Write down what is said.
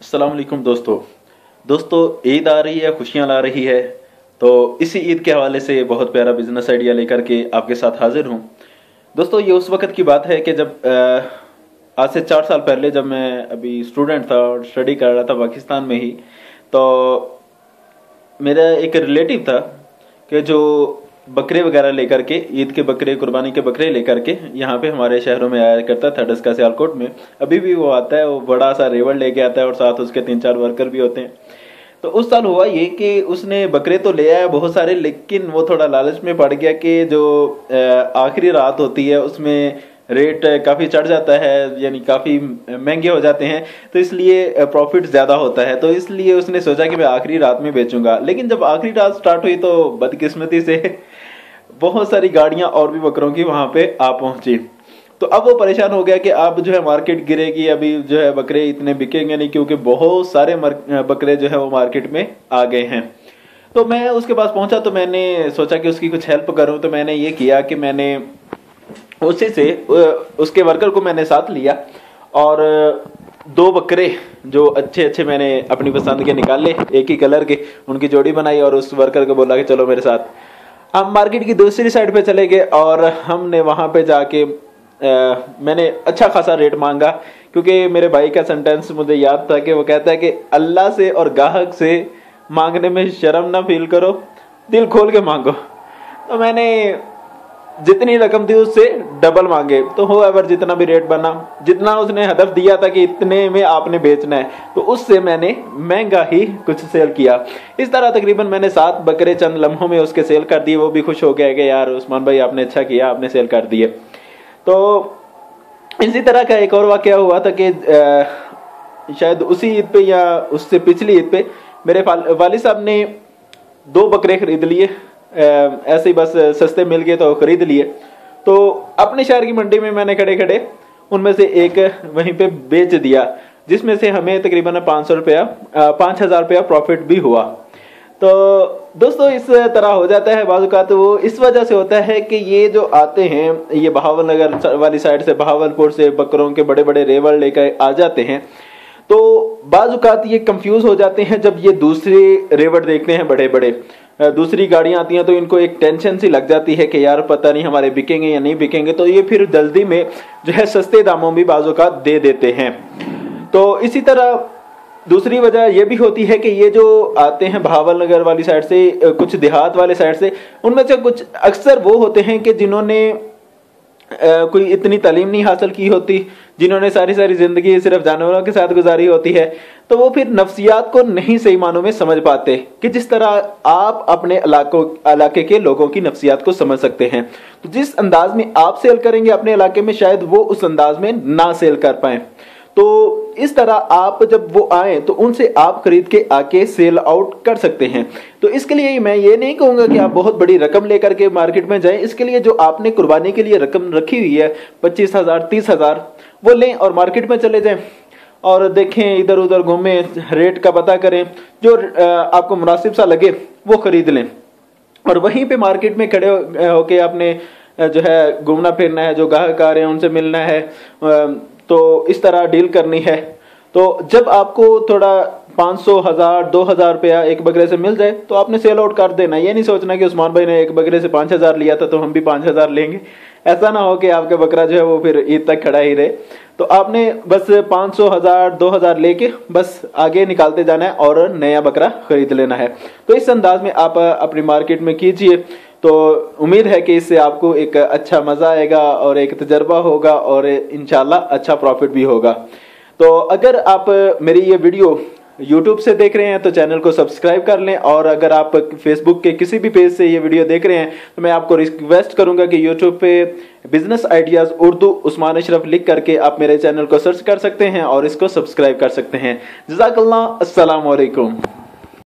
अस्सलाम वालेकुम दोस्तों ईद आ रही है, खुशियां ला रही है। तो इसी ईद के हवाले से बहुत प्यारा बिजनेस आइडिया लेकर के आपके साथ हाजिर हूं। दोस्तों ये उस वक्त की बात है कि जब आज से 4 साल पहले जब मैं अभी स्टूडेंट था और स्टडी कर रहा था पाकिस्तान में ही, तो मेरा एक रिलेटिव था कि जो बकरे वगैरह लेकर के, ईद के बकरे, कुर्बानी के बकरे लेकर के यहाँ पे हमारे शहरों में आया करता था। डस्का सियालकोट में अभी भी वो आता है, वो बड़ा सा रेवड़ लेके आता है और साथ उसके 3-4 वर्कर भी होते हैं। तो उस साल हुआ ये कि उसने बकरे तो ले आया बहुत सारे, लेकिन वो थोड़ा लालच में पड़ गया कि जो आखिरी रात होती है उसमें रेट काफ़ी चढ़ जाता है, यानी काफ़ी महंगे हो जाते हैं, तो इसलिए प्रॉफिट ज़्यादा होता है। तो इसलिए उसने सोचा कि मैं आखिरी रात में बेचूंगा। लेकिन जब आखिरी रात स्टार्ट हुई तो बदकिस्मती से बहुत सारी गाड़ियां और भी बकरों की वहां पे आ पहुंची। तो अब वो परेशान हो गया कि अब जो है मार्केट गिरेगी, अभी जो है बकरे इतने बिकेंगे नहीं, क्योंकि बहुत सारे बकरे जो है वो मार्केट में आ गए हैं। तो मैं उसके पास पहुंचा तो मैंने सोचा कि उसकी कुछ हेल्प करूं। तो मैंने ये किया कि मैंने उसी से उसके वर्कर को मैंने साथ लिया और 2 बकरे जो अच्छे अच्छे मैंने अपनी पसंद के निकाले, एक ही कलर के, उनकी जोड़ी बनाई और उस वर्कर को बोला कि चलो मेरे साथ। हम मार्केट की दूसरी साइड पे चले गए और हमने वहां पे जाके मैंने अच्छा खासा रेट मांगा, क्योंकि मेरे भाई का सेंटेंस मुझे याद था कि वो कहता है कि अल्लाह से और ग्राहक से मांगने में शर्म ना फील करो, दिल खोल के मांगो। तो मैंने जितनी रकम थी उससे डबल मांगे। तो होएवर जितना भी रेट बना, जितना उसने हदफ दिया था कि इतने में आपने बेचना है, तो उससे मैंने महंगा ही कुछ सेल किया। इस तरह तकरीबन मैंने 7 बकरे चंद लम्हों में उसके सेल कर दिए। वो भी खुश हो गया कि यार उस्मान भाई आपने अच्छा किया, आपने सेल कर दिए। तो इसी तरह का एक और वाकया हुआ था कि शायद उसी ईद पे या उससे पिछली ईद पे मेरे वालिद साहब ने 2 बकरे खरीद लिए। ऐसे ही बस सस्ते मिल गए तो खरीद लिए। तो अपने शहर की मंडी में मैंने खड़े खड़े उनमें से एक वहीं पे बेच दिया, जिसमें से हमें तकरीबन 5,000 रुपया प्रॉफिट भी हुआ। तो दोस्तों इस तरह हो जाता है बाज़-औक़ात। वो इस वजह से होता है कि ये जो आते हैं, ये बहावल नगर वाली साइड से, बहावलपुर से बकरों के बड़े बड़े रेवड़ लेकर आ जाते हैं। तो बाज़-औक़ात ये कंफ्यूज हो जाते हैं जब ये दूसरे रेवड़ देखते हैं, बड़े बड़े दूसरी गाड़ियां आती हैं, तो इनको एक टेंशन सी लग जाती है कि यार पता नहीं हमारे बिकेंगे या नहीं बिकेंगे। तो ये फिर जल्दी में जो है सस्ते दामों में बाज़-औक़ात दे देते हैं। तो इसी तरह दूसरी वजह यह भी होती है कि ये जो आते हैं बहावल नगर वाली साइड से, कुछ देहात वाले साइड से, उनमें से कुछ अक्सर वो होते हैं कि जिन्होंने कोई इतनी तालीम नहीं हासिल की होती, जिन्होंने सारी सारी जिंदगी सिर्फ जानवरों के साथ गुजारी होती है। तो वो फिर नफ्सियात को नहीं सही मानों में समझ पाते कि जिस तरह आप अपने इलाके के लोगों की नफ्सियात को समझ सकते हैं। तो जिस अंदाज में आप सेल करेंगे अपने इलाके में, शायद वो उस अंदाज में ना सेल कर पाए। तो इस तरह आप जब वो आए तो उनसे आप खरीद के आके सेल आउट कर सकते हैं। तो इसके लिए मैं ये नहीं कहूंगा कि आप बहुत बड़ी रकम लेकर के मार्केट में जाएं। इसके लिए जो आपने कुर्बानी के लिए रकम रखी हुई है 25,000 30,000, वो लें और मार्केट में चले जाएं और देखें, इधर उधर घूमें, रेट का पता करें, जो आपको मुनासिब सा लगे वो खरीद लें। और वहीं पे मार्केट में खड़े होके आपने जो है घूमना फिरना है, जो ग्राहक आ रहे हैं उनसे मिलना है, तो इस तरह डील करनी है। तो जब आपको थोड़ा 500, 1000, 2000 रुपया एक बकरे से मिल जाए तो आपने सेल आउट कर देना। ये नहीं सोचना कि उस्मान भाई ने एक बकरे से 5000 लिया था तो हम भी 5000 लेंगे। ऐसा ना हो कि आपका बकरा जो है वो फिर ईद तक खड़ा ही रहे। तो आपने बस 500, 1000, 2000 लेके बस आगे निकालते जाना है और नया बकरा खरीद लेना है। तो इस अंदाज में आप अपनी मार्केट में कीजिए, तो उम्मीद है कि इससे आपको एक अच्छा मजा आएगा और एक तजर्बा होगा और इंशाल्लाह अच्छा प्रॉफिट भी होगा। तो अगर आप मेरी ये वीडियो YouTube से देख रहे हैं तो चैनल को सब्सक्राइब कर लें, और अगर आप Facebook के किसी भी पेज से ये वीडियो देख रहे हैं तो मैं आपको रिक्वेस्ट करूंगा कि YouTube पे बिजनेस आइडियाज उर्दू उस्मान अशरफ लिख करके आप मेरे चैनल को सर्च कर सकते हैं और इसको सब्सक्राइब कर सकते हैं। जज़ाकल्लाह, अस्सलाम वालेकुम।